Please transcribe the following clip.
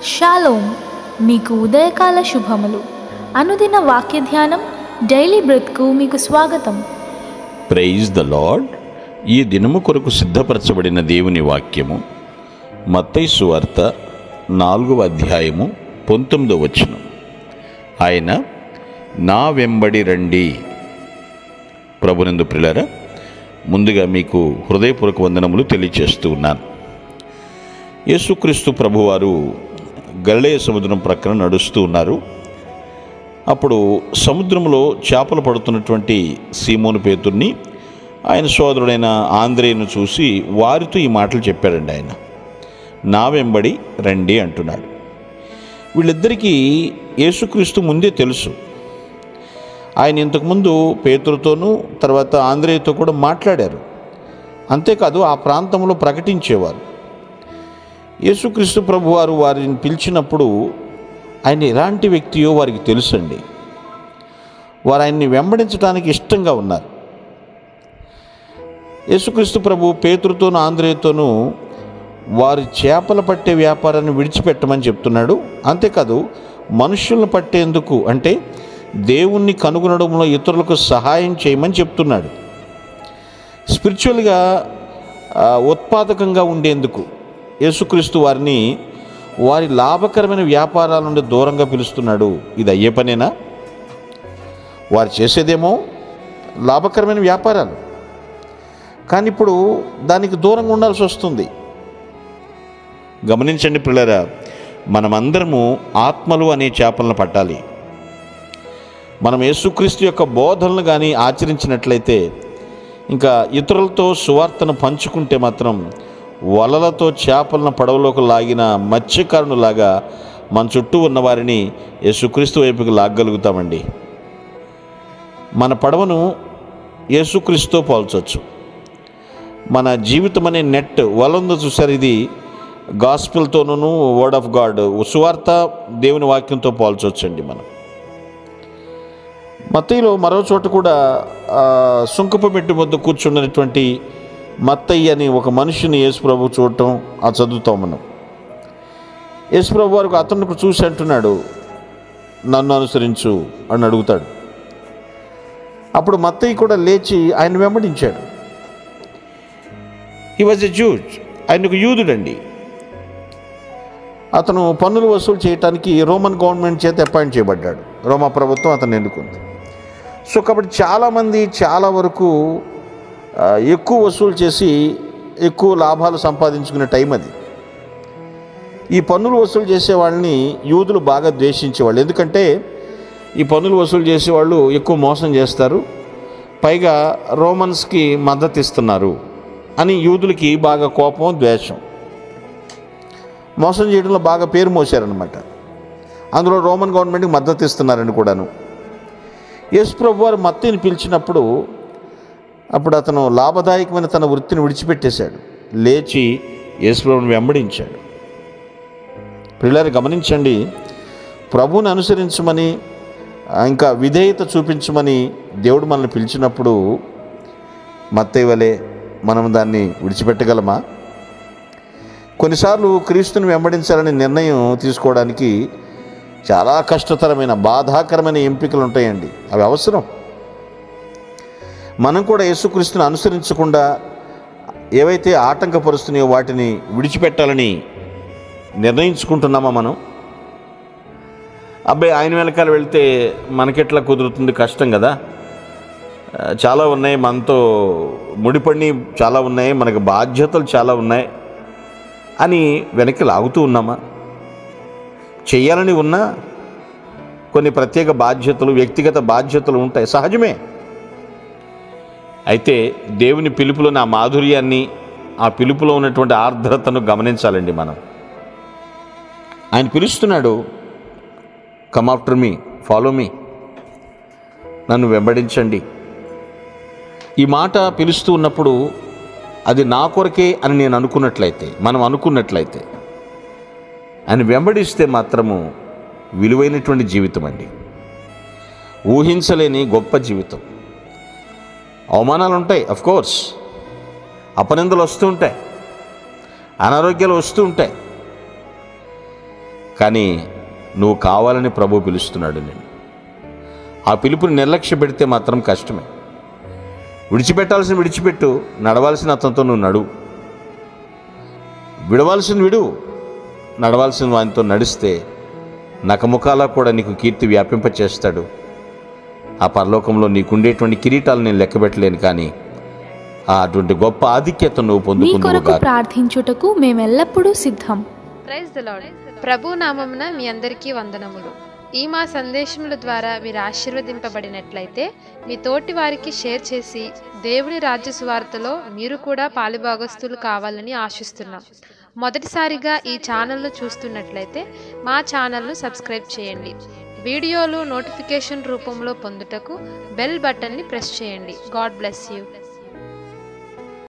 Shalom, మీకు ఉదయకాల శుభములు. అనుదిన వాక్య ధ్యానం డైలీ బ్రెత్కు మీకు స్వాగతం. Praise the lord. ఈ దినము కొరకు సిద్ధపరచబడిన దేవుని వాక్యము మత్తయి సువార్త 4వ అధ్యాయము 19వ వచనం. ఆయన నా వెంబడి రండి. ప్రభునందు ప్రియులారా, ముందుగా మీకు హృదయపూర్వక వందనములు తెలియచేస్తూ ఉన్నాను. యేసుక్రీస్తు ప్రభువారు గలిలయ సముద్రం ప్రక్కన నడుస్తూ ఉన్నారు. అప్పుడు సముద్రంలో చేపలు పడుతున్నటువంటి సీమోను పేతుర్ని, ఆయన సోదరుడైన ఆంద్రేయును చూసి వారితో ఈ మాటలు చెప్పాడండి. ఆయన నా వెంబడి రండి అంటున్నాడు. వీళ్ళిద్దరికీ యేసుక్రీస్తు ముందే తెలుసు. ఆయన ఇంతకుముందు పేతురుతోనూ తర్వాత ఆంద్రేయుతో కూడా మాట్లాడారు. అంతేకాదు ఆ ప్రాంతంలో ప్రకటించేవారు. యేసుక్రీస్తు ప్రభువారు వారిని పిలిచినప్పుడు ఆయన ఎలాంటి వ్యక్తియో వారికి తెలుసండి. వారు ఆయన్ని వెంబడించడానికి ఇష్టంగా ఉన్నారు. యేసుక్రీస్తు ప్రభు పేతురుతోనూ ఆంద్రేయుతోనూ వారి చేపలు పట్టే వ్యాపారాన్ని విడిచిపెట్టమని చెప్తున్నాడు. అంతేకాదు మనుషులను పట్టేందుకు, అంటే దేవుణ్ణి కనుగొనడంలో ఇతరులకు సహాయం చేయమని చెప్తున్నాడు. స్పిరిచువల్గా ఉత్పాదకంగా ఉండేందుకు యేసుక్రీస్తు వారిని వారి లాభకరమైన వ్యాపారాల నుండి దూరంగా పిలుస్తున్నాడు. ఇది అయ్యే పనేనా? వారు చేసేదేమో లాభకరమైన వ్యాపారాలు, కానీ ఇప్పుడు దానికి దూరంగా ఉండాల్సి వస్తుంది. గమనించండి పిల్లరా, మనమందరము ఆత్మలు అనే చేపలను పట్టాలి. మనం యేసుక్రీస్తు యొక్క బోధనలు కానీ ఆచరించినట్లయితే, ఇంకా ఇతరులతో సువార్తను పంచుకుంటే మాత్రం వలలతో చేపలను పడవలోకి లాగిన మత్స్యకారునిలాగా మన చుట్టూ ఉన్న వారిని యేసుక్రీస్తు వైపుకి లాగగలుగుతామండి. మన పడవను యేసుక్రీస్తుతో పోల్చవచ్చు. మన జీవితం అనే నెట్ వలందో చూసారు, ఇది గాస్పెల్తోనూ వర్డ్ ఆఫ్ గాడ్ సువార్త దేవుని వాక్యంతో పోల్చవచ్చండి. మనం మత్తయిలో మరో చోట కూడా సుంకపు మెట్టు వద్ద కూర్చున్నటువంటి మత్తయి అని ఒక మనిషిని యేసుప్రభు చూడటం చదువుతాం మనం. యేసుప్రభు వారికి అతనికి చూసి అంటున్నాడు, నన్ను అనుసరించు అని అడుగుతాడు. అప్పుడు మత్తయి కూడా లేచి ఆయన వెంబడించాడు. హీ వాజ్ ఎ జూడ్, ఆయన ఒక యూదుడండి. అతను పన్నులు వసూలు చేయడానికి రోమన్ గవర్నమెంట్ చేత అపాయింట్ చేయబడ్డాడు. రోమా ప్రభుత్వం అతను ఎన్నుకుంది. సో కాబట్టి చాలామంది చాలా వరకు ఎక్కువ వసూలు చేసి ఎక్కువ లాభాలు సంపాదించుకునే టైం అది. ఈ పన్నులు వసూలు చేసేవాళ్ళని యూదులు బాగా ద్వేషించేవాళ్ళు. ఎందుకంటే ఈ పన్నులు వసూలు చేసేవాళ్ళు ఎక్కువ మోసం చేస్తారు, పైగా రోమన్స్కి మద్దతు ఇస్తున్నారు అని యూదులకి బాగా కోపం, ద్వేషం. మోసం చేయడంలో బాగా పేరు మోసారనమాట. అందులో రోమన్ గవర్నమెంట్కి మద్దతు ఇస్తున్నారని కూడాను. యేసుప్రభు వారు మత్తయిని పిలిచినప్పుడు అప్పుడు అతను లాభదాయకమైన తన వృత్తిని విడిచిపెట్టేశాడు, లేచి యేసుప్రభుని వెంబడించాడు. పిల్లలు గమనించండి, ప్రభువుని అనుసరించమని ఇంకా విధేయత చూపించమని దేవుడు మనల్ని పిలిచినప్పుడు మత్తయి వలె మనం దాన్ని విడిచిపెట్టగలమా? కొన్నిసార్లు క్రీస్తుని వెంబడించాలని నిర్ణయం తీసుకోవడానికి చాలా కష్టతరమైన, బాధాకరమైన ఎంపికలు ఉంటాయండి. అవి అవసరం. మనం కూడా యేసుక్రీస్తుని అనుసరించకుండా ఏవైతే ఆటంకపరుస్తున్నాయో వాటిని విడిచిపెట్టాలని నిర్ణయించుకుంటున్నామా మనం? అబ్బాయి ఆయన వెనకాల వెళ్తే మనకెట్లా కుదురుతుంది, కష్టం కదా, చాలా ఉన్నాయి, మనతో ముడిపడి చాలా ఉన్నాయి, మనకు బాధ్యతలు చాలా ఉన్నాయి అని వెనక్కి లాగుతూ ఉన్నామా? చేయాలని ఉన్నా కొన్ని ప్రత్యేక బాధ్యతలు, వ్యక్తిగత బాధ్యతలు ఉంటాయి, సహజమే. అయితే దేవుని పిలుపులోని ఆ మాధుర్యాన్ని, ఆ పిలుపులో ఉన్నటువంటి ఆర్ద్రతను గమనించాలండి మనం. ఆయన పిలుస్తున్నాడు, కమ్ ఆఫ్టర్ మీ, ఫాలో మీ, నన్ను వెంబడించండి. ఈ మాట పిలుస్తూ ఉన్నప్పుడు అది నా కొరకే అని నేను అనుకున్నట్లయితే, మనం అనుకున్నట్లయితే, ఆయన వెంబడిస్తే మాత్రము విలువైనటువంటి జీవితం అండి. ఊహించలేని గొప్ప జీవితం. అవమానాలు ఉంటాయి, అఫ్కోర్స్, అపనిందలు వస్తూ ఉంటాయి, అనారోగ్యాలు వస్తూ ఉంటాయి. కానీ నువ్వు కావాలని ప్రభు పిలుస్తున్నాడు నేను. ఆ పిలుపుని నిర్లక్ష్య పెడితే మాత్రం కష్టమే. విడిచిపెట్టాల్సిన విడిచిపెట్టు, నడవాల్సిన అతనితో నువ్వు నడువు. విడవాల్సిన విడు, నడవాల్సిన వానితో నడిస్తే నకముఖాలా కూడా నీకు కీర్తి వ్యాపింపచేస్తాడు. ఆ పరలోకంలో నీకుండేటువంటి కిరీటాలు నేను లెక్కబెట్టలేను, కానీ అటువంటి గొప్ప ఆధిక్యత నువ్వు మీ కొరకు పొందుకుందువుగాక. ప్రార్థించుటకు మేమెల్లప్పుడూ సిద్ధం. Praise the lord. ప్రభు నామమున మీ అందరికీ వందనములు. ఈ మా సందేశముల ద్వారా మీరు ఆశీర్వదింపబడినట్లయితే మీ తోటి వారికి షేర్ చేసి దేవుని రాజ్య సువార్తలో మీరు కూడా పాలుభాగస్తులు కావాలని ఆశిస్తున్నాం. మొదటిసారిగా ఈ ఛానల్ను చూస్తున్నట్లయితే మా ఛానల్ను సబ్స్క్రైబ్ చేయండి. వీడియోలు నోటిఫికేషన్ రూపంలో పొందుటకు బెల్ బటన్ని ప్రెస్ చేయండి. God bless you.